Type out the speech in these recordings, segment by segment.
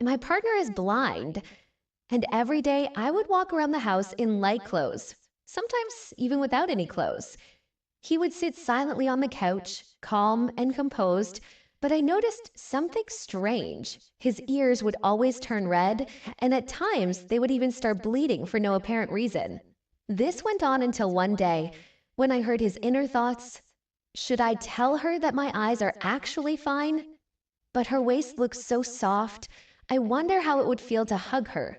My partner is blind, and every day I would walk around the house in light clothes, sometimes even without any clothes. He would sit silently on the couch, calm and composed, but I noticed something strange. His ears would always turn red, and at times they would even start bleeding for no apparent reason. This went on until one day when I heard his inner thoughts. Should I tell her that my eyes are actually fine? But her waist looks so soft. I wonder how it would feel to hug her.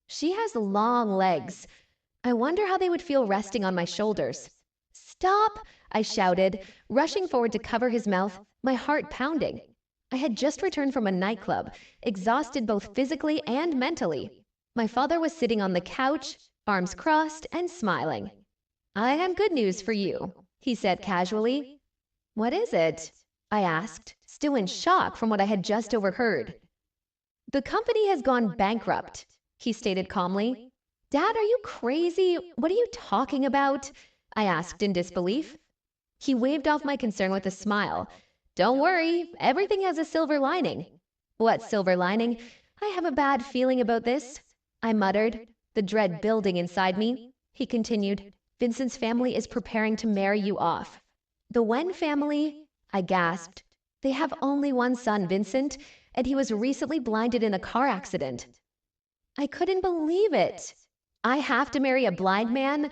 She has long legs. I wonder how they would feel resting on my shoulders. Stop! I shouted, rushing forward to cover his mouth, my heart pounding. I had just returned from a nightclub, exhausted both physically and mentally. My father was sitting on the couch, arms crossed and smiling. I have good news for you, he said casually. What is it? I asked, still in shock from what I had just overheard. The company has gone bankrupt, he stated calmly. Dad, are you crazy? What are you talking about? I asked in disbelief. He waved off my concern with a smile. Don't worry, everything has a silver lining. What silver lining? I have a bad feeling about this, I muttered, the dread building inside me. He continued, Vincent's family is preparing to marry you off. The Wen family? I gasped. They have only one son, Vincent, and he was recently blinded in a car accident. I couldn't believe it. I have to marry a blind man?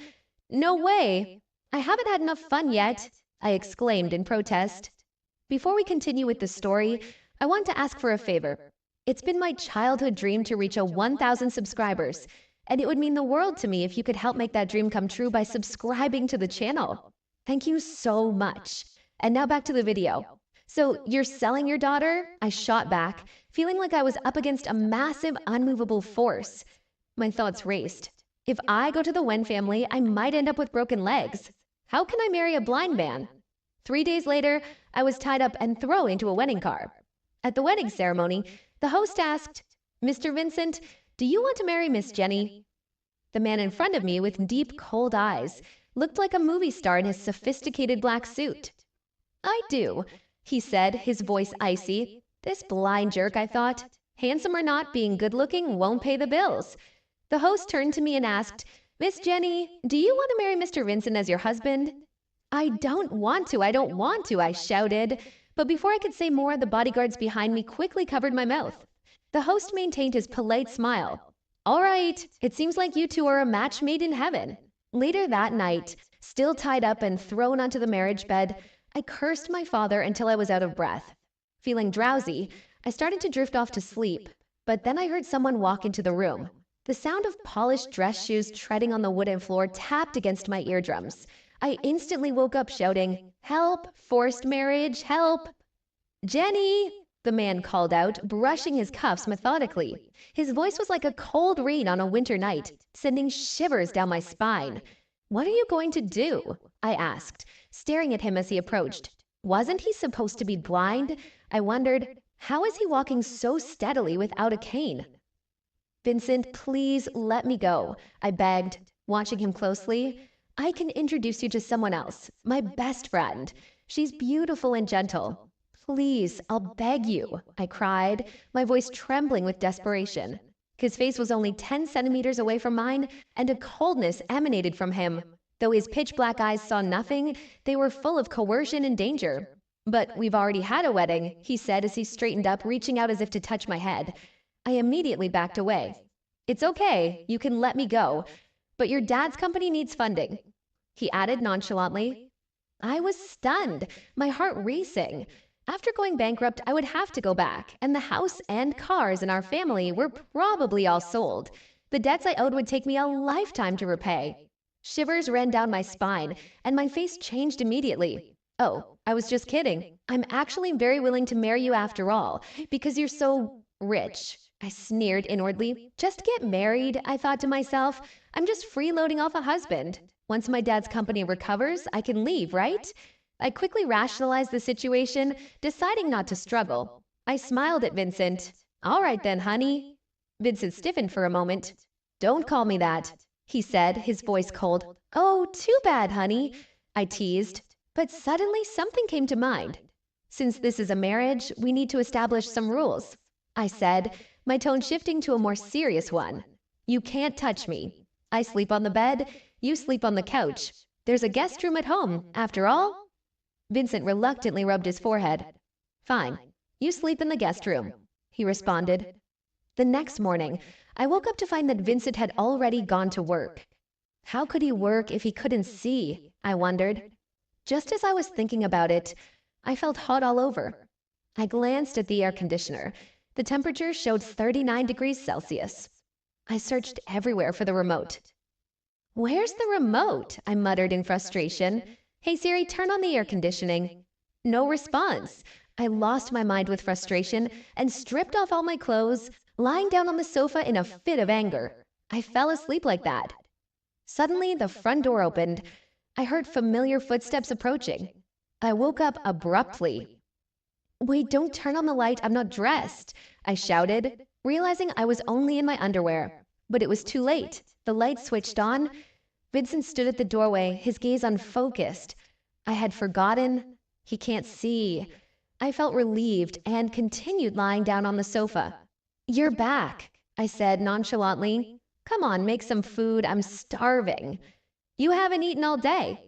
No way. I haven't had enough fun yet, I exclaimed in protest. Before we continue with the story, I want to ask for a favor. It's been my childhood dream to reach 1,000 subscribers, and it would mean the world to me if you could help make that dream come true by subscribing to the channel. Thank you so much. And now back to the video. So, you're selling your daughter? I shot back, feeling like I was up against a massive, unmovable force. My thoughts raced. If I go to the Wen family, I might end up with broken legs. How can I marry a blind man? 3 days later, I was tied up and thrown into a wedding car. At the wedding ceremony, the host asked, Mr. Vincent, do you want to marry Miss Jenny? The man in front of me, with deep, cold eyes, looked like a movie star in his sophisticated black suit. I do, he said, his voice icy. This blind jerk, I thought. Handsome or not, being good-looking won't pay the bills. The host turned to me and asked, Miss Jenny, do you want to marry Mr. Vincent as your husband? I don't want to, I shouted. But before I could say more, the bodyguards behind me quickly covered my mouth. The host maintained his polite smile. All right, it seems like you two are a match made in heaven. Later that night, still tied up and thrown onto the marriage bed, I cursed my father until I was out of breath. Feeling drowsy, I started to drift off to sleep, but then I heard someone walk into the room. The sound of polished dress shoes treading on the wooden floor tapped against my eardrums. I instantly woke up shouting, Help! Forced marriage! Help! Jenny! The man called out, brushing his cuffs methodically. His voice was like a cold rain on a winter night, sending shivers down my spine. What are you going to do? I asked, staring at him as he approached. Wasn't he supposed to be blind? I wondered, how is he walking so steadily without a cane? Vincent, please let me go, I begged, watching him closely. I can introduce you to someone else, my best friend. She's beautiful and gentle. Please, I'll beg you, I cried, my voice trembling with desperation. His face was only 10 centimeters away from mine, and a coldness emanated from him. Though his pitch-black eyes saw nothing, they were full of coercion and danger. But we've already had a wedding, he said as he straightened up, reaching out as if to touch my head. I immediately backed away. It's okay, you can let me go, but your dad's company needs funding, he added nonchalantly. I was stunned, my heart racing. After going bankrupt, I would have to go back, and the house and cars in our family were probably all sold. The debts I owed would take me a lifetime to repay. Shivers ran down my spine, and my face changed immediately. Oh, I was just kidding. I'm actually very willing to marry you after all, because you're so rich. I sneered inwardly. Just get married, I thought to myself. I'm just freeloading off a husband. Once my dad's company recovers, I can leave, right? I quickly rationalized the situation, deciding not to struggle. I smiled at Vincent. All right then, honey. Vincent stiffened for a moment. Don't call me that, he said, his voice cold. Oh, too bad, honey, I teased. But suddenly something came to mind. Since this is a marriage, we need to establish some rules. I said, my tone shifting to a more serious one. You can't touch me. I sleep on the bed, you sleep on the couch. There's a guest room at home, after all. Vincent reluctantly rubbed his forehead. Fine, you sleep in the guest room, he responded. The next morning, I woke up to find that Vincent had already gone to work. How could he work if he couldn't see? I wondered. Just as I was thinking about it, I felt hot all over. I glanced at the air conditioner. The temperature showed 39 degrees Celsius. I searched everywhere for the remote. Where's the remote? I muttered in frustration. Hey Siri, turn on the air conditioning. No response. I lost my mind with frustration and stripped off all my clothes, lying down on the sofa in a fit of anger. I fell asleep like that. Suddenly, the front door opened. I heard familiar footsteps approaching. I woke up abruptly. Wait, don't turn on the light, I'm not dressed, I shouted, realizing I was only in my underwear. But it was too late. The light switched on. Vincent stood at the doorway, his gaze unfocused. I had forgotten. He can't see. I felt relieved and continued lying down on the sofa. You're back, I said nonchalantly. Come on, make some food. I'm starving. You haven't eaten all day.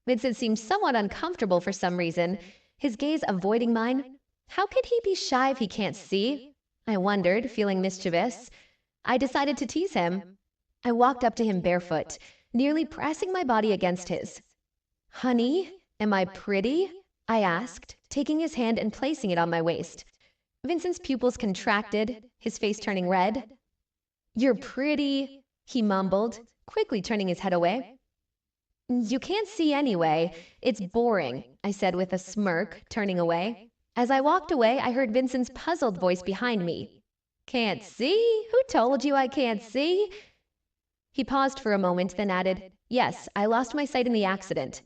Vincent seemed somewhat uncomfortable for some reason, his gaze avoiding mine. How could he be shy if he can't see? I wondered, feeling mischievous. I decided to tease him. I walked up to him barefoot, nearly pressing my body against his. Honey, am I pretty? I asked, taking his hand and placing it on my waist. Vincent's pupils contracted, his face turning red. You're pretty, he mumbled, quickly turning his head away. You can't see anyway. It's boring, I said with a smirk, turning away. As I walked away, I heard Vincent's puzzled voice behind me. Can't see? Who told you I can't see? He paused for a moment, then added, Yes, I lost my sight in the accident.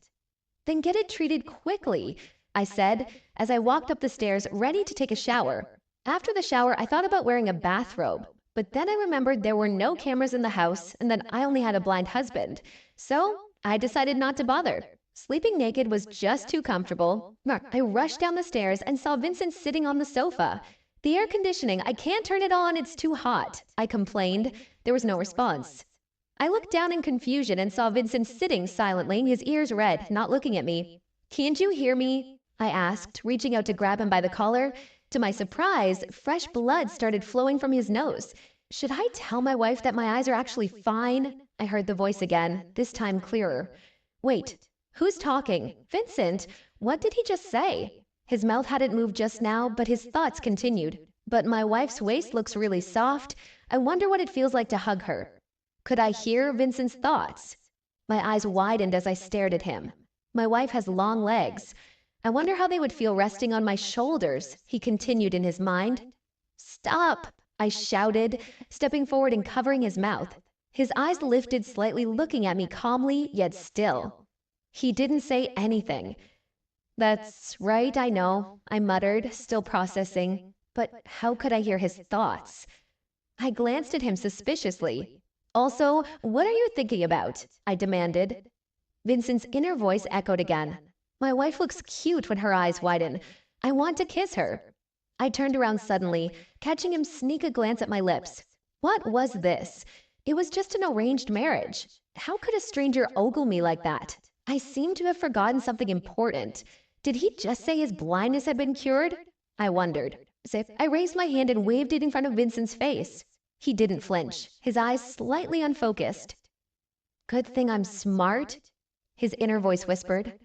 Then get it treated quickly, I said, as I walked up the stairs, ready to take a shower. After the shower, I thought about wearing a bathrobe, but then I remembered there were no cameras in the house and that I only had a blind husband. So I decided not to bother. Sleeping naked was just too comfortable. I rushed down the stairs and saw Vincent sitting on the sofa. The air conditioning, I can't turn it on, it's too hot, I complained. There was no response. I looked down in confusion and saw Vincent sitting silently, his ears red, not looking at me. Can't you hear me? I asked, reaching out to grab him by the collar. To my surprise, fresh blood started flowing from his nose. Should I tell my wife that my eyes are actually fine? I heard the voice again, this time clearer. Wait, who's talking? Vincent, what did he just say? His mouth hadn't moved just now, but his thoughts continued. But my wife's waist looks really soft. I wonder what it feels like to hug her. Could I hear Vincent's thoughts? My eyes widened as I stared at him. My wife has long legs. I wonder how they would feel resting on my shoulders, he continued in his mind. Stop, I shouted, stepping forward and covering his mouth. His eyes lifted slightly, looking at me calmly, yet still. He didn't say anything. That's right, I know, I muttered, still processing. But how could I hear his thoughts? I glanced at him suspiciously. Also, what are you thinking about? I demanded. Vincent's inner voice echoed again. My wife looks cute when her eyes widen. I want to kiss her. I turned around suddenly, catching him sneak a glance at my lips. What was this? It was just an arranged marriage. How could a stranger ogle me like that? I seemed to have forgotten something important. Did he just say his blindness had been cured? I wondered. I raised my hand and waved it in front of Vincent's face. He didn't flinch, his eyes slightly unfocused. Good thing I'm smart, his inner voice whispered.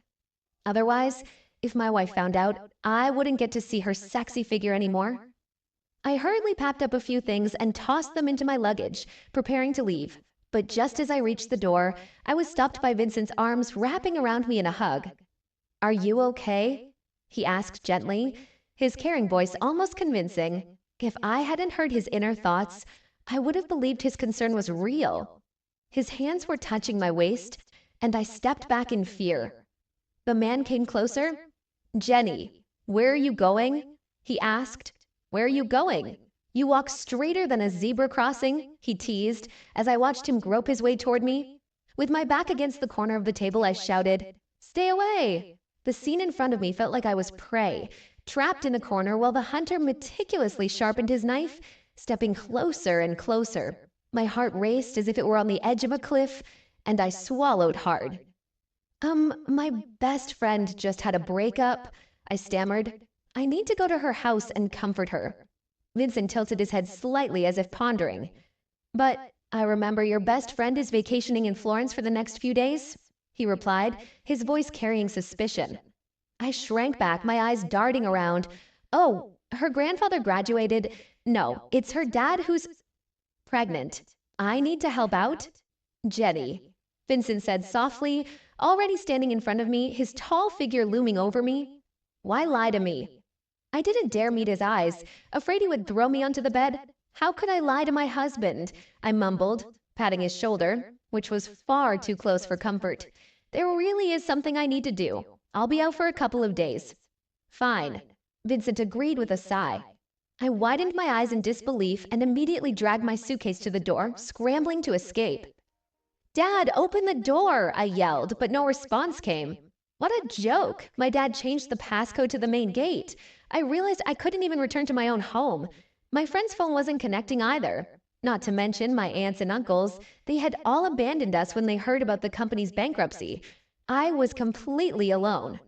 Otherwise, if my wife found out, I wouldn't get to see her sexy figure anymore. I hurriedly packed up a few things and tossed them into my luggage, preparing to leave. But just as I reached the door, I was stopped by Vincent's arms wrapping around me in a hug. Are you okay? He asked gently, his caring voice almost convincing. If I hadn't heard his inner thoughts, I would have believed his concern was real. His hands were touching my waist, and I stepped back in fear. The man came closer. Jenny, where are you going? He asked. Where are you going? You walk straighter than a zebra crossing, he teased, as I watched him grope his way toward me. With my back against the corner of the table, I shouted, Stay away! The scene in front of me felt like I was prey, trapped in a corner while the hunter meticulously sharpened his knife, stepping closer and closer. My heart raced as if it were on the edge of a cliff, and I swallowed hard. My best friend just had a breakup, I stammered. I need to go to her house and comfort her. Vincent tilted his head slightly as if pondering. But I remember your best friend is vacationing in Florence for the next few days, he replied, his voice carrying suspicion. I shrank back, my eyes darting around. Oh, her grandfather graduated. No, it's her dad who's pregnant. I need to help out? Jenny, Vincent said softly, already standing in front of me, his tall figure looming over me. Why lie to me? I didn't dare meet his eyes, afraid he would throw me onto the bed. How could I lie to my husband? I mumbled, patting his shoulder, which was far too close for comfort. There really is something I need to do. I'll be out for a couple of days. Fine, Vincent agreed with a sigh. I widened my eyes in disbelief and immediately dragged my suitcase to the door, scrambling to escape. Dad, open the door, I yelled, but no response came. What a joke! My dad changed the passcode to the main gate. I realized I couldn't even return to my own home. My friend's phone wasn't connecting either. Not to mention my aunts and uncles, they had all abandoned us when they heard about the company's bankruptcy. I was completely alone.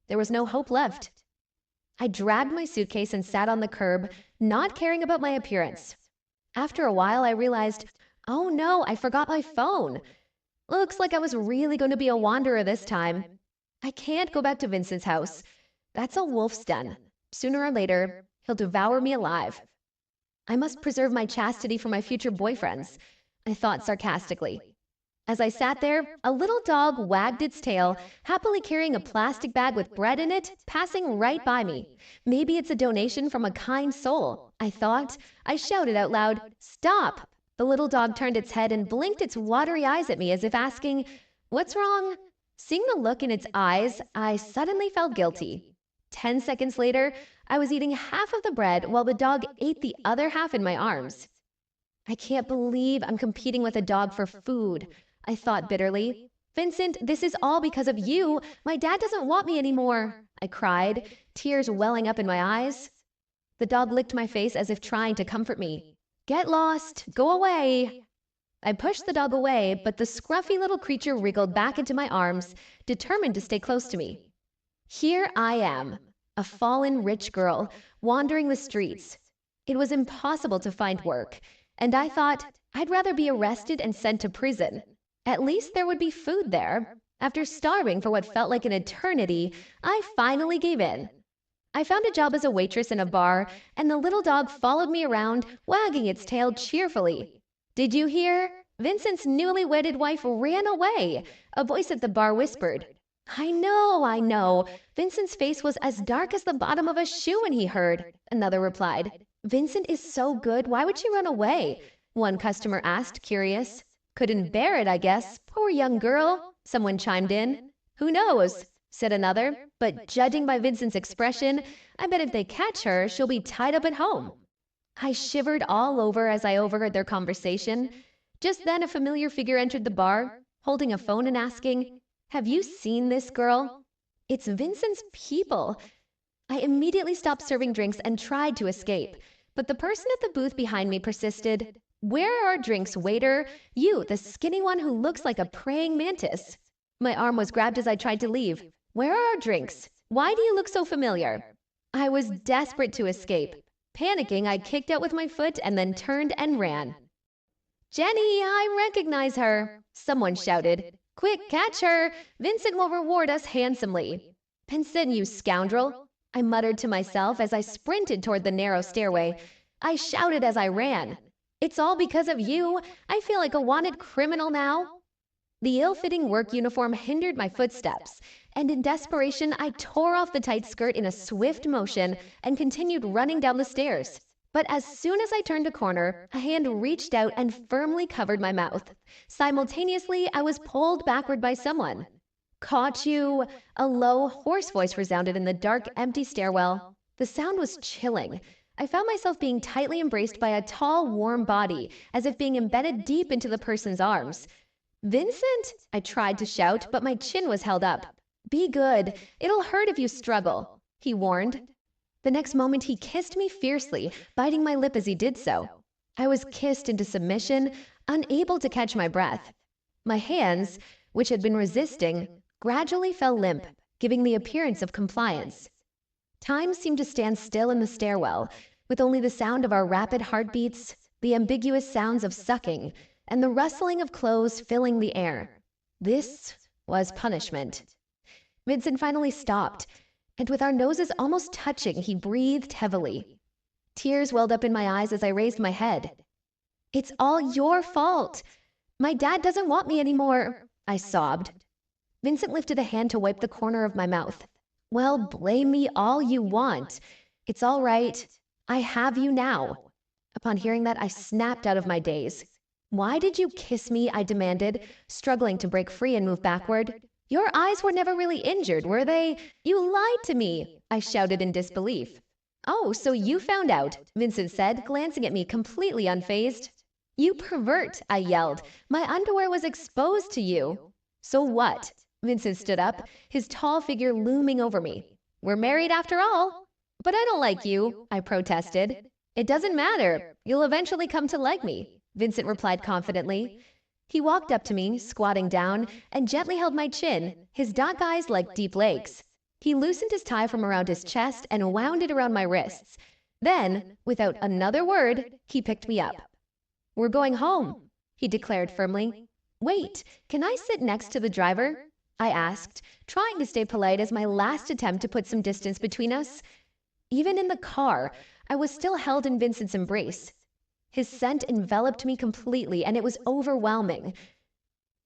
There was no hope left. I dragged my suitcase and sat on the curb, not caring about my appearance. After a while, I realized, oh no, I forgot my phone. Looks like I was really going to be a wanderer this time. I can't go back to Vincent's house. That's a wolf's den. Sooner or later, he'll devour me alive. I must preserve my chastity for my future boyfriends, I thought sarcastically. As I sat there, a little dog wagged its tail, happily carrying a plastic bag with bread in it, passing right by me. Maybe it's a donation from a kind soul, I thought. I shouted out loud, "Stop!" The little dog turned its head and blinked its watery eyes at me as if asking, "What's wrong?" Seeing the look in its eyes, I suddenly felt guilty. 10 seconds later, I was eating half of the bread while the dog ate the other half in my arms. I can't believe I'm competing with a dog for food, I thought bitterly. Vincent, this is all because of you. My dad doesn't want me anymore, I cried, tears welling up in my eyes. The dog licked my face as if trying to comfort me. Get lost, go away. I pushed the dog away, but the scruffy little creature wriggled back into my arms, determined to stay close to me. Here I am, a fallen rich girl, wandering the streets. It was impossible to find work, and I thought I'd rather be arrested and sent to prison. At least there would be food there. After starving for what felt like an eternity, I finally gave in. I found a job as a waitress in a bar, and the little dog followed me around, wagging its tail cheerfully. Did you hear? Vincent's newly wedded wife ran away, a voice at the bar whispered. I know. Vincent's face was as dark as the bottom of a shoe when he heard, another replied. Vincent is so good, why would she run away? One customer asked, curious. Couldn't bear it, I guess. Poor young girl, someone chimed in. Who knows, said another, but judging by Vincent's expression, I bet if they catch her, she'll be tied up at home. I shivered all over as I overheard their conversation. Just then a familiar figure entered the bar, holding a phone and asking, Have you seen this girl? It's Vincent's people. I immediately stopped serving drinks and tried to escape, but the person at the booth behind me persisted. Where are our drinks, waiter? You, the skinny one who looks like a praying mantis. My arm was grabbed as I tried to leave. Where are our drinks? Why do you look so familiar? I was desperate to escape. Panicking, I kicked out with my foot and then turned and ran. Jenny, I recognize her, someone shouted. Quick, catch her! Vincent will reward us handsomely. Vincent, you scoundrel! I muttered to myself as I sprinted toward the narrow stairway. I shouted as I ran. It's all because of you. I feel like a wanted criminal now. The ill-fitting work uniform hindered my footsteps, and in desperation, I tore off the tight skirt in a swift motion and continued running down the stairs. But as soon as I turned a corner, a hand reached out and firmly covered my mouth. Simultaneously, I was pulled backward by someone. Caught you! A low, hoarse voice resounded in the dark, empty stairwell. The sound was chilling. I found myself being tightly embraced by a tall, warm body, as if being embedded deep into the person's arms. Vincent? I tried to shout, but my chin was held up. Be good. It'll hurt if you struggle, he warned. The next moment, he kissed me fiercely, biting my lip as he did so. I was kissed into submission, unable to catch my breath. My hands, which had been resisting, gradually fell limp, giving the appearance of compliance. Time seemed to stand still in the stairwell, with only the sound of our rapid heartbeats, the ambiguous sounds of sucking, and the rustling of clothes filling the air. This was punishment. Vincent finally stopped, and with our noses almost touching, he breathed heavily. Tears welled up in my eyes as I raised my head. "It's all your fault. My dad doesn't want me anymore," I sobbed. Vincent lifted a hand to wipe the corner of my mouth. "Well, blame me all you want. It's all right. I have you now." Upon hearing that, I snapped out of my daze. "Why did you kiss me?" I demanded, struggling to break free and move backward. "Your eyes were never really injured, were they? You lied to me," I shouted in disbelief. "Oh, so you found out," Vincent said, glancing at me completely unfazed. "You pervert," I yelled. "My underwear was exposed to you." "So what?" Vincent stood up, his tall figure looming over me. "We're married after all." "But I don't like you," I protested. "It doesn't matter. You'll eventually come to like me," Vincent replied confidently. He walked up to me, squatting down, and gently held my chin, his dark eyes like deep lakes. He loosened his tie from around his chest and wound it around my wrists. Then, without another word, he picked me up. "We're going home," he declared firmly. "Wait, can I sit next to the driver?" I asked, trying to stay polite as my last attempt to put some distance between us. Even in the car, I was still held in Vincent's embrace. His scent enveloped me completely, and it was overwhelming.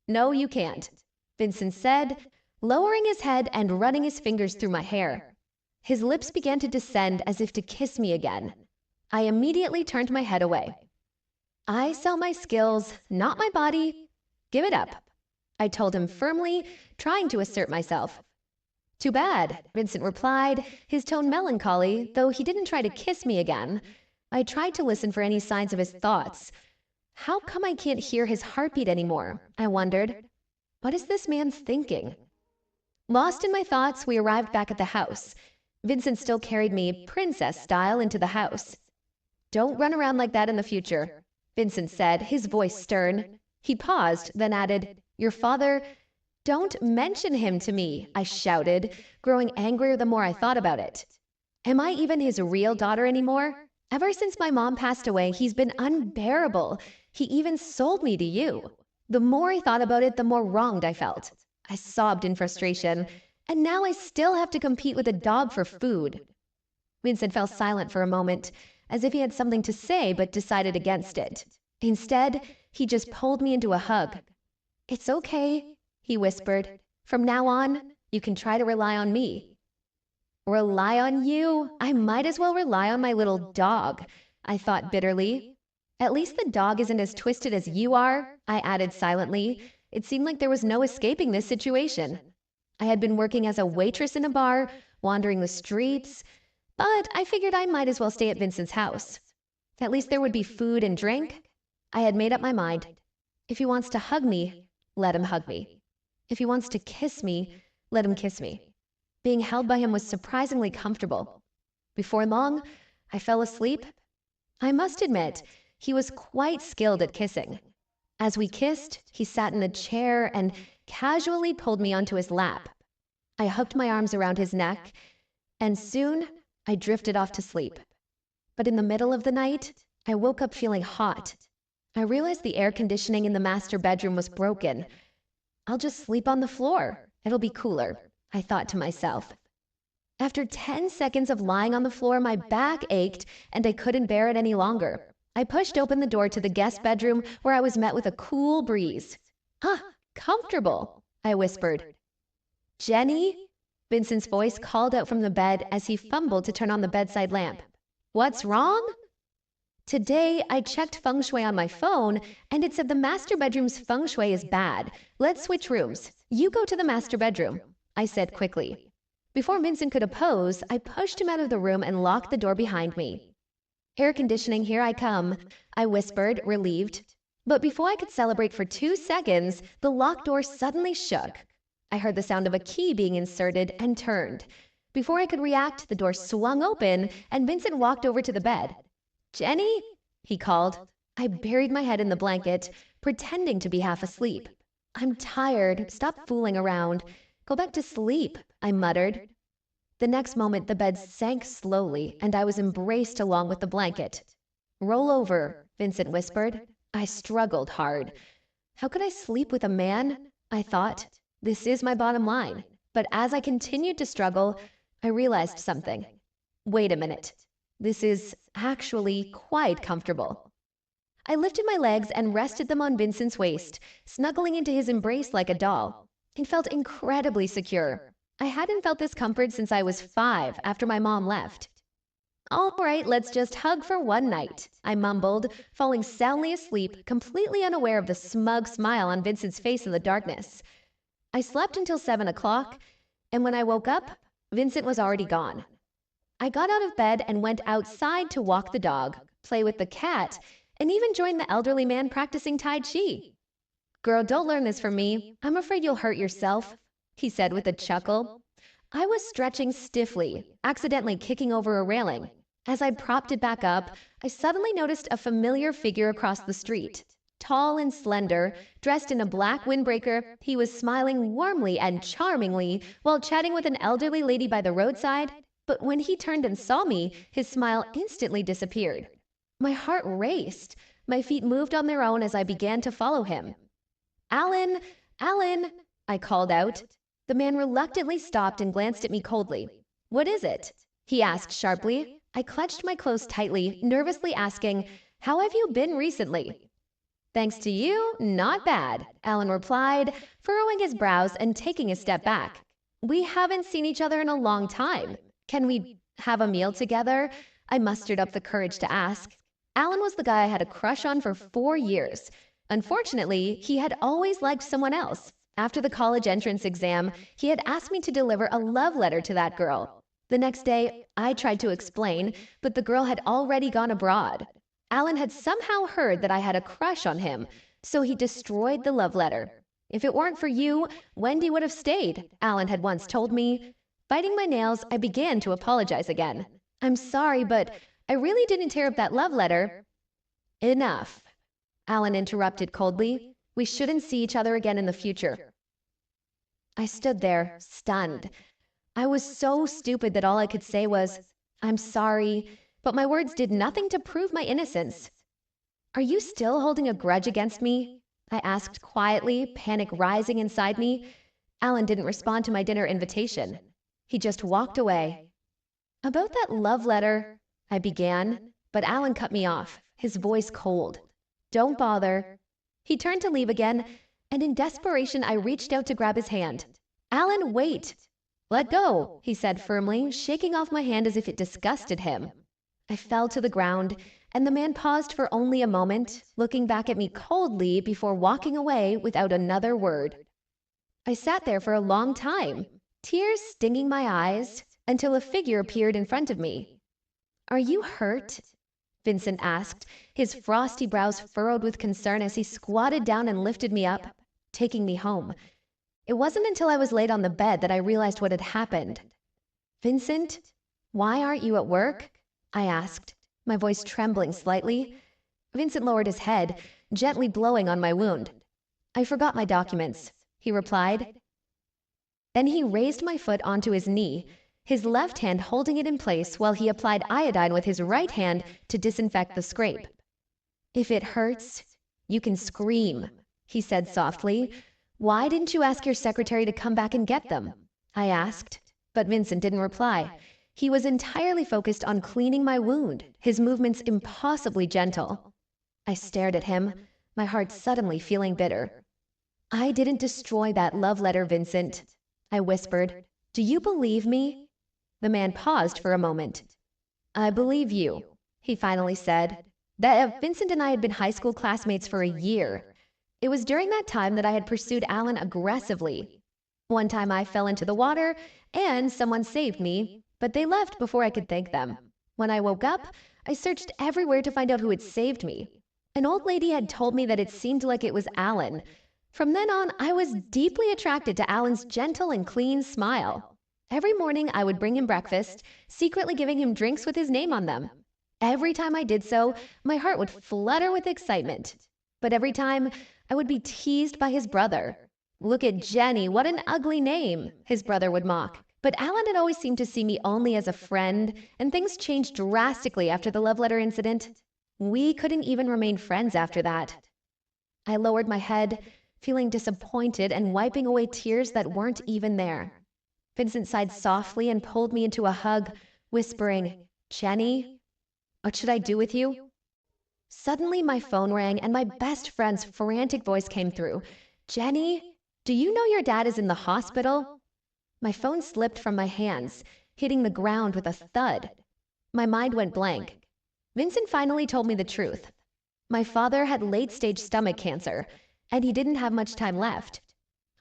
"No, you can't," Vincent said, lowering his head and running his fingers through my hair. His lips began to descend as if to kiss me again. I immediately turned my head away. "I sell my skills, not my body. Give it up," I told him firmly, trying to assert myself. "Too bad," Vincent replied, his tone melancholy, though he didn't try to kiss me again. I tried to listen for any signs of his thoughts. How come I can't hear his heartbeat anymore? I wondered. What is this man thinking? Lost in my thoughts, we arrived back at the house. Vincent still carried me, princess style, into the house. "Don't run around like that in the future," Vincent said, his voice stern. He paused, then added, "Your father—" "Don't mention him to me," I shouted, growing angrier the more I thought about it. Am I even his real daughter anymore? Ever since my mom passed away, he's been unbearable. He even sold me to you. The more I thought about it, the more wronged I felt. I sobbed in frustration. And now I still have to compete with a dog for food. Vincent fell silent for a moment, as if he had something to say but decided against it. Instead, he just pulled me into a hug. "It's okay," he whispered. "From now on, you can try to rely on me." "Rely on you? I might as well rely on my little dog," I thought bitterly. "At least the dog isn't as twisted as you are," I added silently. It seemed like there was no escaping this situation. I had been working as a waitress in a bar, wandering the streets, but I figured I might as well stay at Vincent's house. At least there would be food and drink. I had made up my mind. If he wants to hug me, let him hug me. If he wants to kiss me, let him kiss me. Being held by him was surprisingly comfortable. Before long, I fell asleep. I must admit, he was quite skilled at kissing. As we kissed, he sat in a chair and casually pulled me onto his lap. I hooked my arms around his neck, and soon I drifted off to sleep. But in the middle of the night, I woke up feeling hot. I realized the air conditioning in the master bedroom was broken. "I'll just sleep on the floor. It'll be cooler," I thought to myself. After 10 seconds of lying on the floor, my back ached and I couldn't bear it any longer. I pushed open the door to the guest bedroom where I was met with a cool breeze. "Ah, comfortable," I whispered. "Jenny?" Vincent's voice called out from the bed as he fumbled to turn on the bedside lamp. "What's wrong?" "Today, I checked feng shui on my phone, and it said the master bedroom's feng shui is bad. Let's switch rooms. You go to the master bedroom," I said quickly. Before Vincent could oppose, I pushed him out of the room and locked the door behind me. "Air conditioning, here I come," I whispered, relieved. But before I could celebrate for 2 seconds, the locked door suddenly shook. I heard the sound of a key being inserted and turned. Before I could react, the door swung open and Vincent walked over to the bed. "Jenny?" he called. I buried my head in the blanket, pretending to be half asleep. "I'm tired. Stop fooling around. Go back to sleep," I muttered. The next moment, the bed sank slowly, and I was embraced along with the blanket. "Roll over," Vincent whispered. I struggled hard. How could I sleep with a man? I thought. This is my bottom line. But as I continued to struggle, I realized something. Wait a minute. This is actually quite comfortable. I lifted my legs and rested them on Vincent's waist, snuggling into his embrace like a doll. It felt incredibly secure. I hadn't felt this comfort since I was 5, after my mom left. "All right, let's just hug for one night," I mumbled, falling soundly asleep, completely unaware of the smug smile on Vincent's face in the darkness. I slept until 7 o'clock, and when I woke up, Vincent was already gone. I got out of bed and went outside to walk the dog, play with the cat, and even join the elderly man practicing Tai Chi. "Girl, don't learn this from me. I'm afraid you'll hurt yourself," he said with a chuckle. I was stretching stiffly, accidentally kicking over a railing. As I propped it back up, I suddenly noticed a familiar figure across the street. Tall and slender, dressed in a black windbreaker, he was smiling warmly and charmingly while chatting with an elderly lady by the roadside. But when he turned and saw me, his smile instantly disappeared. My heart raced. My feet moved on their own as I began to follow him. "Alan! Alan!" I called out. The man reluctantly stopped and glanced at me coldly. "What is it?" he asked sharply. I clutched my clothes tightly, nervously asking, "How have you been recently?" "Thanks to you, not bad," Alan replied, furrowing his brows and taking a step back. "We haven't seen each other in a long time. Can we have a meal together?" I mustered up the courage to ask. Alan was the guy I had a crush on for 4 years. Unfortunately, he had always liked someone else. After the college entrance exam, he had asked me to deliver a love letter to that girl. The next day, I tried to explain, but the girl had already gone abroad. Alan had somehow heard that I had a crush on him, so he destroyed the love letter. "If it weren't for you, Wendy would have stayed," Alan had once told me. Biting my nails, I began to apologize again. "I'm sorry, but I really didn't tear up that love letter." "Enough," Alan interrupted coldly. "We shouldn't see each other again in the future." I stood there, stunned. I was so stupid that all I could say was, "I'm sorry," but my words did nothing to prove my innocence. "Are you still holding a grudge against me?" I asked quietly, panic rising inside me. Alan didn't respond to my dinner invitation. He just walked away. "About that love letter," I began, but Alan cut me off, his voice cold. "Don't bother." He turned to leave again, and in desperation I reached out to grab his hand. "Alan, wait!" "Let go," he said firmly, shaking off my hand as if it disgusted him. I fell to the ground, and the man paused for only a moment, looking back at me coldly before walking away without another word. I sat there for a long time, tears stinging my eyes, until a figure appeared in front of me. "Are you hurt?" Vincent asked, his frosty brows furrowed with concern as he squatted down and lifted me up, taking me home. It wasn't until I was laid on the bed that I realized what had happened. "Vincent, why aren't you at work?" I asked, my voice trembling slightly. Vincent lowered his head, gently blowing on my wound. "I forgot my documents," he replied. Then he raised my foot onto his knee, his left hand holding it in place while he applied iodine with his right hand to disinfect the scrape. "If it hurts, you can scream," he said softly. "Why didn't you ask your secretary to come back and get them?" I asked, but Vincent didn't reply. He was entirely focused on cleaning my wound, his movements impossibly gentle. I stared at him, my heart suddenly feeling bitter. "I didn't destroy that love letter, Vincent," I whispered. "Do you believe me?" The man paused for a moment. "I believe you," he finally said. That Vincent and I had been high school classmates for a year. It was during that time that I had pursued Alan aggressively. One time I fell into the water, and someone saved me, but they left before I could thank them. When I woke up, I searched everywhere to find out who had saved me. An old lady had told me that it seemed like it was Alan. From then on, I was deeply attracted to Alan's gentle and clean smile. Every morning, I would bring him breakfast, secretly giving him drinks with his name on them. Every time I did so, my heart would flutter with excitement. But every time, I would be teased by his brother. "Look at Jenny, what an ugly name," his brother would mock. But Alan had always seemed to see me only as a friend, and things changed drastically after the love letter incident. We couldn't even remain friends after that. I lowered my head, feeling disappointed and wiping away tears that weren't even there. Vincent sighed softly and pulled me into a hug, whispering, "Jenny, what should I do with you?" Suddenly, my phone rang and my best friend's frantic voice came through. "Jenny, do you know your dad is in the hospital?" My phone slipped from my hands, hitting the ground with a thud. My mind went blank. Vincent finally told me the truth. My father had late-stage stomach cancer, and he didn't have much time left.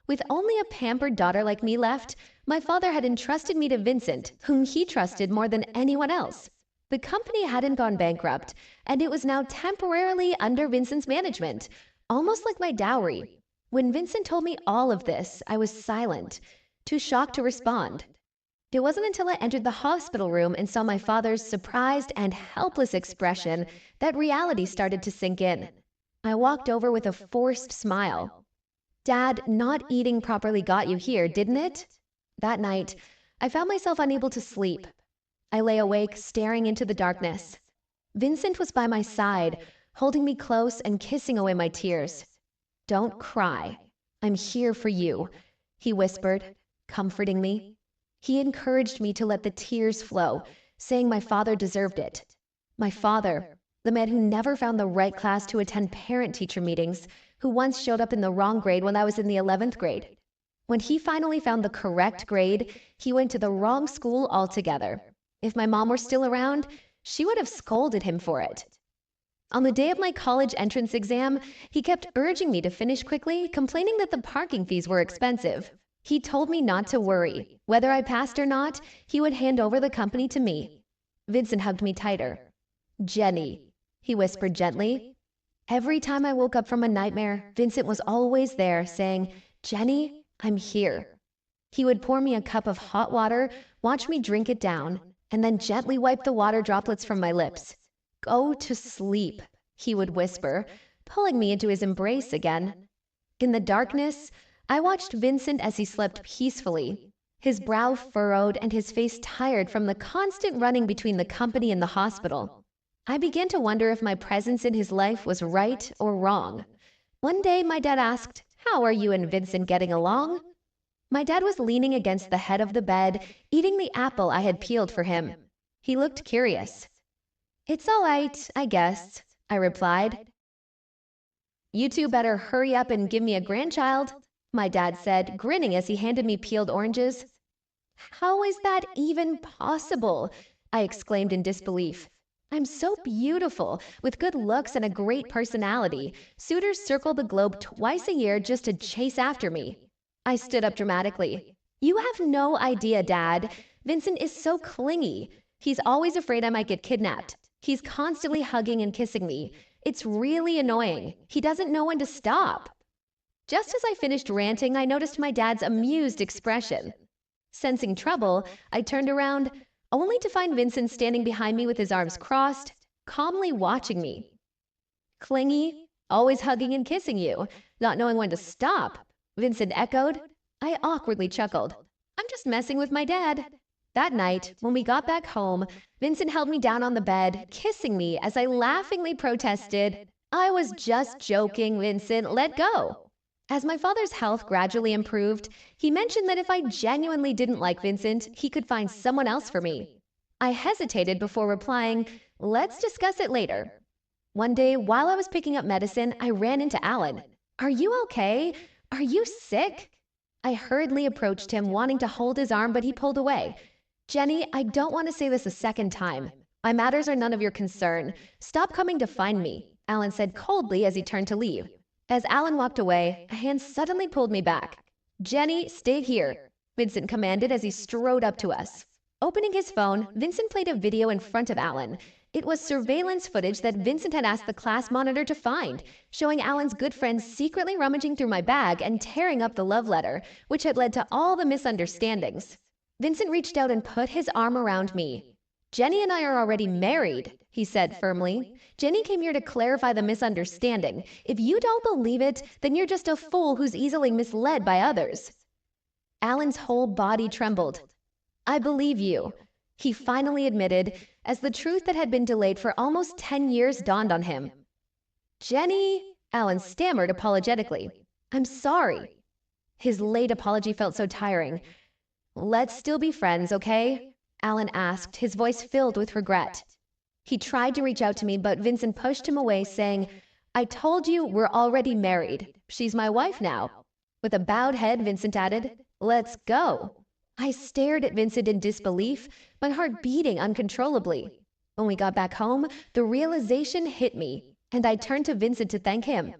With only a pampered daughter like me left, my father had entrusted me to Vincent, whom he trusted more than anyone else. The company hadn't gone bankrupt, and it was now temporarily under Vincent's management, almost like my dowry. When Vincent told me all of this, I was silent, too shocked to respond. It wasn't until I entered the hospital room and saw my father's surprised and helpless expression that reality started to sink in. I walked over with a forced smile. "Dad, not eating properly got you here, didn't it?" That night, I found myself unable to sleep. I lay awake, staring into the darkness. Vincent was by my side, holding me close and kissing away my tears. "Don't cry. I'm here for you," he whispered, comforting me. He encouraged me to let the tears flow, saying my father deserved it. My father, the man who never found the right class to attend parent-teacher meetings, who once showed up in the wrong grade when I was in the 11th grade. When he finally found the correct grade, he went to the wrong school altogether. If my mom were still around, she would have scolded him for it. On the day of my college entrance exam, he kept urging me to finish quickly, complaining that the parking fees were expensive. He told me not to worry. Whether I passed or not, he would hand over the company to me. Vincent hugged me tighter. "Jenny," he whispered gently. Every time I woke up from a nightmare, Vincent was always there, saying, "Jenny, I'm here." He would pour me a cup of hot water, watch me drink it down, and then gently wipe the water droplets from my lips. "Go to sleep," he would whisper, pulling me into his embrace again. In the darkness, I watched Vincent as he slept peacefully, his brow furrowed and his face tired from the constant running between the company and the hospital. I began to wonder if my presence in his life was right or wrong. One day, my dad asked, "How are you and Vincent getting along?" My dad was leaning against the head of the bed, eating the apple I had peeled for him. He looked curious. "It's all right, I guess," I replied. "You two better hurry up and give me a grandchild," my dad said, grinning as he handed me peeled oranges. "How is that even possible?" I exclaimed in disbelief. "I'm so beautiful, with good looks and a great personality. Suitors circle the globe twice a year just to chase after me." I stood up dramatically. "You have no idea, Dad. Vincent is so clingy. He's always afraid I might get kidnapped. He's constantly hugging and kissing me. It's really annoying. He doesn't know when to stop." Just as I finished ranting, I noticed my dad's amused expression. Sensing trouble, I turned around, only to find Vincent standing behind me with his arms crossed, calmly watching me. "Clingy, always hugging and kissing you, not knowing when to stop," Vincent echoed. I awkwardly chuckled. "I'm just messing with my dad." That night, when we got back home, Vincent held me down on the bed, kissing me as I laughingly protested, "I was just joking, Vincent, let go." As my father's health gradually improved, he mentioned that if I genuinely didn't like Vincent, he could find someone else for me. I hesitated before replying, "Let's discuss it later." One day, while I was picking up medicine, I ran into Alan. "Are you okay? Are you sick?" I hurriedly approached him, wanting to hold his arm, but he pulled away. "Jenny, I don't want to say this a second time. My matters are none of your concern. Stop coming to find me," Alan said coldly as he turned to leave. As Alan walked away, a hand suddenly pulled me back. "Jenny, stay here," Vincent commanded as he strode up to us. Opening his phone, Vincent played a video in front of Alan. It was surveillance footage that Vincent had asked the class monitor to find, showing Alan's good friend secretly rummaging through my bag and tearing up the love letter, which had led to all the misunderstandings. Vincent reached out and put his arm around me. "Jenny and I are already married," he said firmly. "Jenny came here to clarify the misunderstanding. If you don't believe it, then you're just a fool who's easily misled by others." Alan's whole body trembled. "I believe you," he finally admitted, as the truth that had been delayed for almost 10 years dawned on him. "Jenny," Alan stammered apologetically. "I'm sorry." His late apology felt so tiring. "Let's still be friends, okay?" Alan asked, his voice filled with regret. He tried to reach out to me, but Vincent pushed him away, saying, "I told you we're already married. She's my wife now." With a bowed head, Vincent added, "Let's go." I stared at Vincent in disbelief, my heart beating uncontrollably. When we got back home, the realization hit me, and I turned to Vincent to thank him.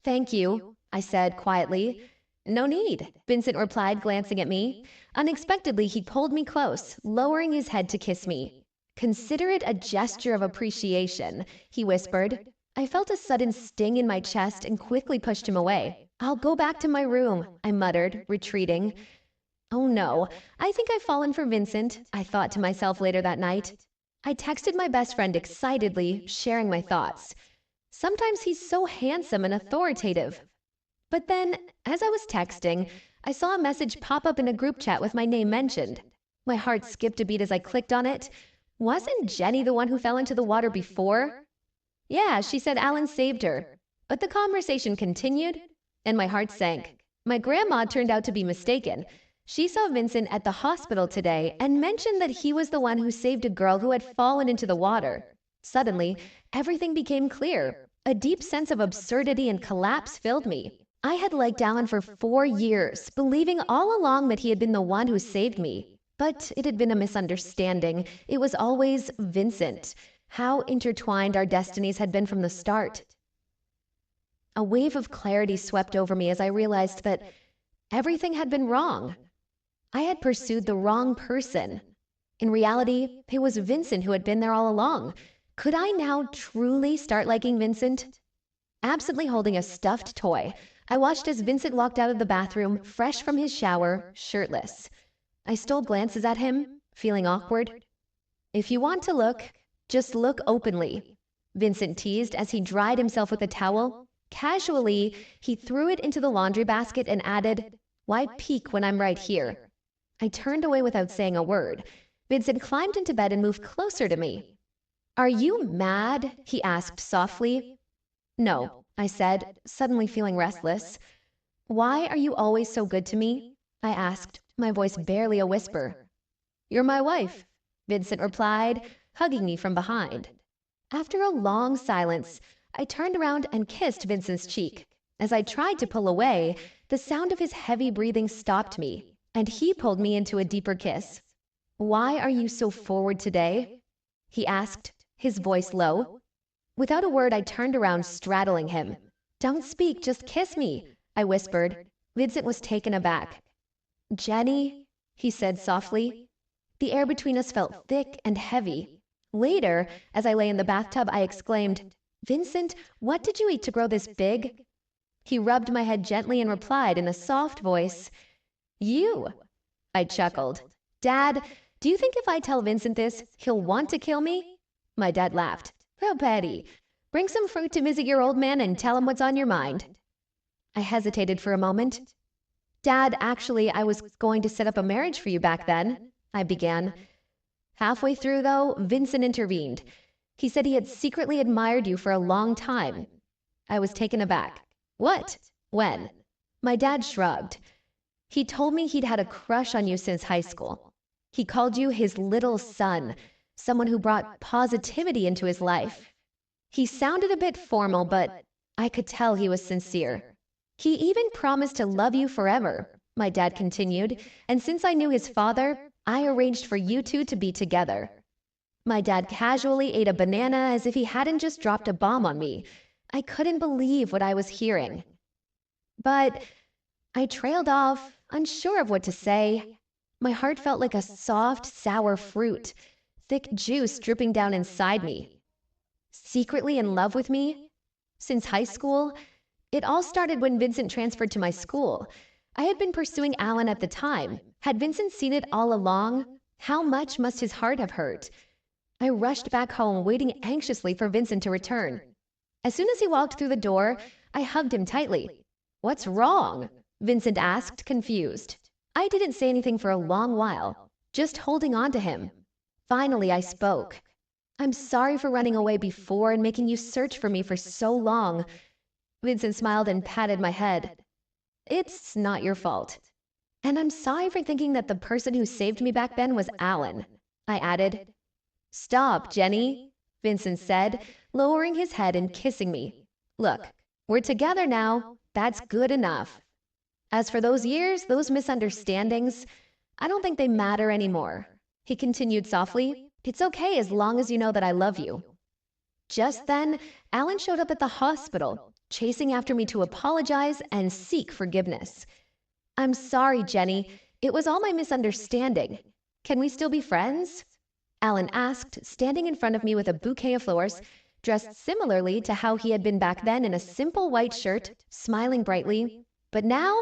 "Thank you," I said quietly. "No need," Vincent replied, glancing at me. Unexpectedly, he pulled me close, lowering his head to kiss me. "Consider it a gesture of appreciation," he whispered. I felt a sudden sting in my chest and quickly pushed him away. "I'll go back to my room," I muttered, retreating. "Oh no, I think I've fallen for Vincent," I thought to myself later that night. I texted my best friend excitedly, sharing my thoughts. "Sometimes he's so handsome and authoritative." But then, as I was texting, I saw a message pop up in a group chat with my name mentioned. My heart skipped a beat as I clicked on it. Wasn't Jenny the one who fell into the water before? Yeah, she said Alan saved her. But the conversation continued, and my heart sank. My grandma turned out to be mistaken. She saw Vincent at the hospital today and mentioned that he was the one who saved a girl who had fallen into the water. Suddenly, everything became clear. A deep sense of absurdity and collapse filled me. I had liked Alan for 4 years, believing all along that he had been the one who saved me. But it had been a misunderstanding. It was always Vincent. How intertwined our destinies had been from the start. A wave of clarity swept over me as I realized that everything had been wrong. I had pursued the wrong person. In reality, it was Vincent who had been there all along. Could I now truly start liking Vincent? Absently holding a stuffed toy, I watched as Vincent walked out of the bathroom, fresh from his shower, shirtless. I stole glances at him, feeling awkward. "If you want to look, just look openly," Vincent teased as he dried himself with a towel. Casually, he threw it into the laundry basket and added, "Why peek when I'm right here?" I turned away without saying a word. Vincent climbed into bed and moved closer to me. "Are you mad?" he asked softly. "No," I said, suddenly feeling restless. "Why are you always so good to me?" I asked, my voice barely a whisper. "You're my wife," Vincent replied, hugging me from behind. After a long silence, I turned around and kissed Vincent's cheek. As I tried to pull away, the sound of his heavy breathing stopped me, and he pulled me into a deeper kiss. "Why are you so forward today?" he asked, his voice low. Without a word, I turned around, straddling him. "Don't speak, just kiss me," I whispered. Vincent was taken aback. "Jenny," he said softly. The air between us felt thick and heavy. Later, as I lay in the bathtub, I exclaimed, "Vincent, what did you eat to grow this big?" He rubbed my head gently and replied in a soft voice, "You." I chuckled. "Dad, do you think if I tell Vincent this, he'll want to kill me?" My dad laughed. "How petty. Bring some fruit to visit your old man and tell him what's on your mind." I hesitated for a moment. "Dad, actually, I was going to set up a marriage for you back then," I began. Halfway through, though, Vincent intervened. He said he had secretly admired you for a long time. I was taken aback. "What? When?" My dad shrugged. "He told me he'd had a crush on you since high school. He called you his little son, someone who brought positivity into his life. He sounded a bit formal, but I could tell he was sincere. He even promised to love you forever," my dad continued, "and since I knew his father, I arranged for you two to be together." My dad casually ate a banana as if he hadn't just dropped a bomb on me. I couldn't believe what I was hearing. But I trailed off, unsure of what to say. My heart felt like a soft, sour fruit, thick juice dripping down inside me. Secretly in love with me? Since high school? It all started when Vincent transferred to my school. I had been pursuing Alan at the time. Had Vincent seen it all along? How much must his heart have hurt? I rushed back home, waiting anxiously for Vincent to return. As soon as he walked through the door, I hugged him tightly. "What's wrong?" Vincent asked, confused. I didn't say anything for a long while, just holding on to him. Finally, I spoke. "I'm sorry for running away before and making you search for me for so long." Vincent smiled and patted my head. "It's not your fault. And I'm sorry for thinking that the person who saved me back then was Alan," I added. "Stop, Jenny," Vincent said, lowering his head and kissing me. "Look, we're together now. That's good enough. As for those years, those misunderstandings, I don't think they matter anymore," he continued softly. "It's okay as long as you know that I love you." Just then, Alan showed up at the hospital, chasing after me to apologize and seek forgiveness. "I'm sorry, Jenny. It was all my misunderstanding. Can we still be friends?" Alan asked, standing in front of me with a bouquet of flowers, dressed similarly to how he had been back then in a simple white shirt, smiling brightly. But now,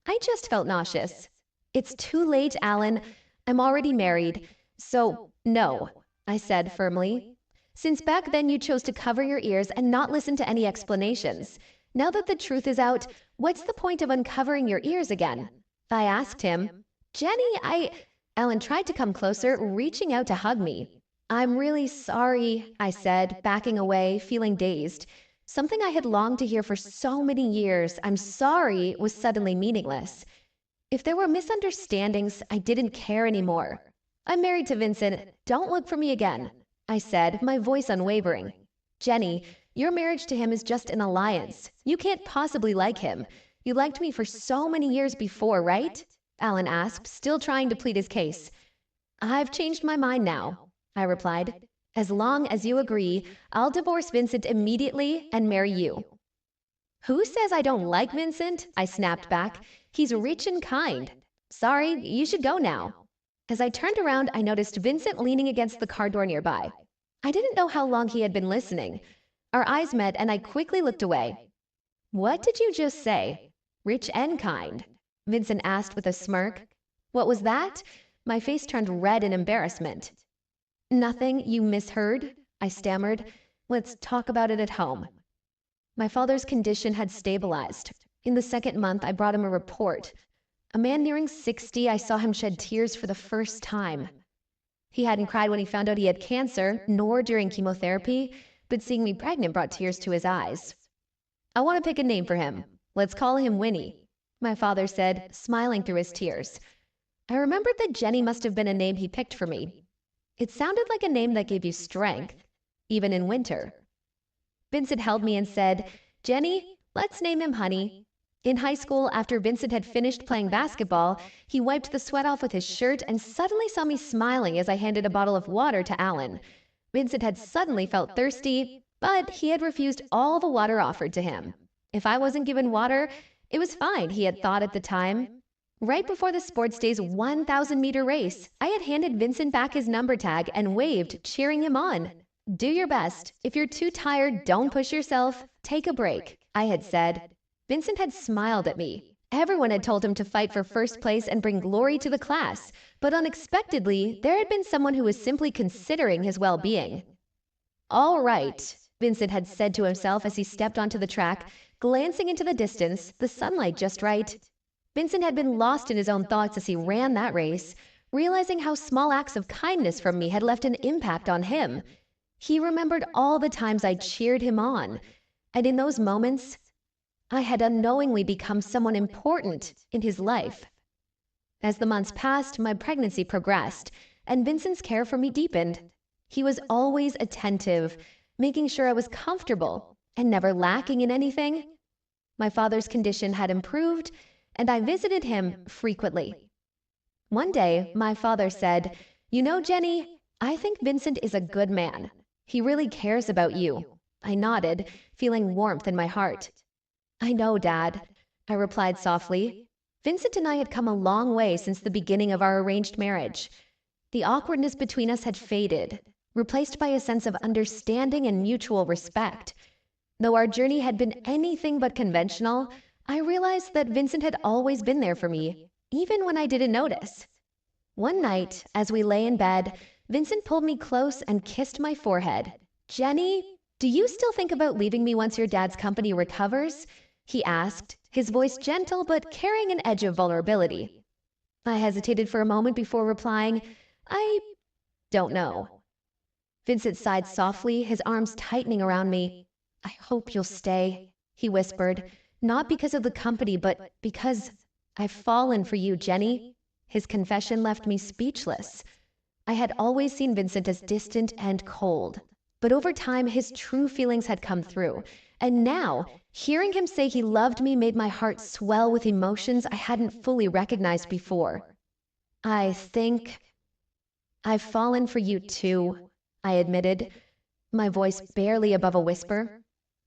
I just felt nauseous. "It's too late, Alan. I'm already married. So, no," I said firmly. "Since back then you chose to cover your ears and not listen to any explanations. Now that the truth is out, what's the point of uncovering your ears again?" I asked him. "Jenny, Alan tried to come closer, reaching out to hug me. "I'm really sorry," I said, backing away, feeling dazed. Something I had longed to hear for so many years, "I'm sorry," was suddenly meaningless. If there were misunderstandings, I didn't care anymore. "I'm married to Vincent. Don't look for me again," I said, my voice unwavering. "Jenny, your marriage to him is just an alliance. You can't possibly like him. You liked me for so many years before, right?" Alan asked, still trying to plead his case. "I've changed my mind now," I replied. "As long as you agree, I'll divorce Vincent immediately and marry you." "Who says I don't like Vincent?" I snapped back. "He's rich and kind. Sorry, you should go now." As I turned around, I noticed Vincent leaning against the car door nearby. I didn't know how long he had been listening. Our eyes met and I quickly looked away. "What did you just say?" "Rich and kind," Vincent asked with a smirk. "What was that?" My face turned red in embarrassment. "Nothing, you misheard," I stammered. "Let's talk about it at home." My father's condition had stabilized. In the second month, I brought him a report. A man nearing 60, I saw him shed tears for the first time. He hadn't cried when he found out he had cancer, nor during chemotherapy, but seeing me pregnant brought tears to his eyes. "I want to pick a name for him. Let's call him Winnie," my father said, smiling through his tears. I remembered that Jenny must have been a name he picked for me. It sounded like a name that gave you strength, even in winter. Vincent held me and said, "Jenny, let's name him Honey." In high school, after Vincent had finished playing basketball, he wiped the sweat off with his shirt and suddenly saw me smiling as I handed a bottle of water to Alan. Vincent had suddenly felt thirsty, but he had refused all the water offered to him. If I wasn't given water, it was fine, he had thought at the time. Right before the sports day's 1,000-meter race, I had handed Vincent back his number tag and waved, cheering him on. "Do your best. If you're too tired, don't push yourself. Take a break," I had said. Vincent had smiled at me. Everyone had told him to fight for first place and bring glory to the class, but unexpectedly, there had been someone who was simply considering his well-being. "All right," Vincent had said to himself as he stepped onto the track, glancing into the distance, the sunlight just right. Vincent had been lost in his own thoughts as he ran that race, realizing how small acts of kindness from me had left an impact on him. He remembered all the times I cheered him on, and in those moments, I had unknowingly become someone important in his life. As the months passed, my pregnancy progressed, and Vincent's care for me deepened. He was always attentive, making sure I was comfortable and never lacking in anything. My father's condition had improved, and I visited him frequently. One day, my father said, "You know, Jenny, I think Vincent is a good man. He really cares about you." I nodded, feeling warmth in my heart. "I know, Dad," I replied softly. Vincent and I had come a long way since the beginning of our arranged marriage. The awkwardness between us had faded, replaced by a sense of understanding and mutual respect. Though our journey had been anything but conventional, I realized that Vincent had always been there for me, even when I didn't notice. One night, as we lay in bed, Vincent pulled me close and kissed my forehead. "Jenny, do you still think about leaving me once your dad's company recovers?" he asked, his voice gentle but carrying an edge of vulnerability. I hesitated for a moment before replying, "I don't know." Vincent sighed softly, his arms tightening around me. "I hope you'll stay," he whispered, "not because of the company, but because I've fallen for you, Jenny." His confession left me speechless. I had always seen Vincent as distant and cold, but over time his true feelings had come through. And now, hearing him say he loved me made my heart swell with emotions I hadn't fully recognized before. "I think I've fallen for you too," I admitted, my voice barely above a whisper.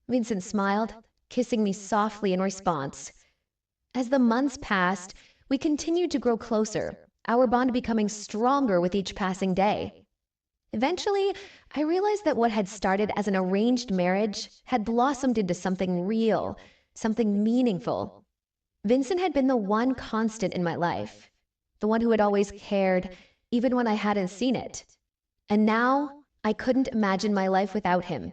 Vincent smiled, kissing me softly in response. As the months passed, we continued to grow closer, our bond becoming stronger with each passing day. Eventually, I realized that what had started as an arranged marriage had blossomed into something real, something meaningful. Vincent had been the one constant in my life, the one who had always cared, even when I hadn't seen it. And now, I couldn't imagine my life without him.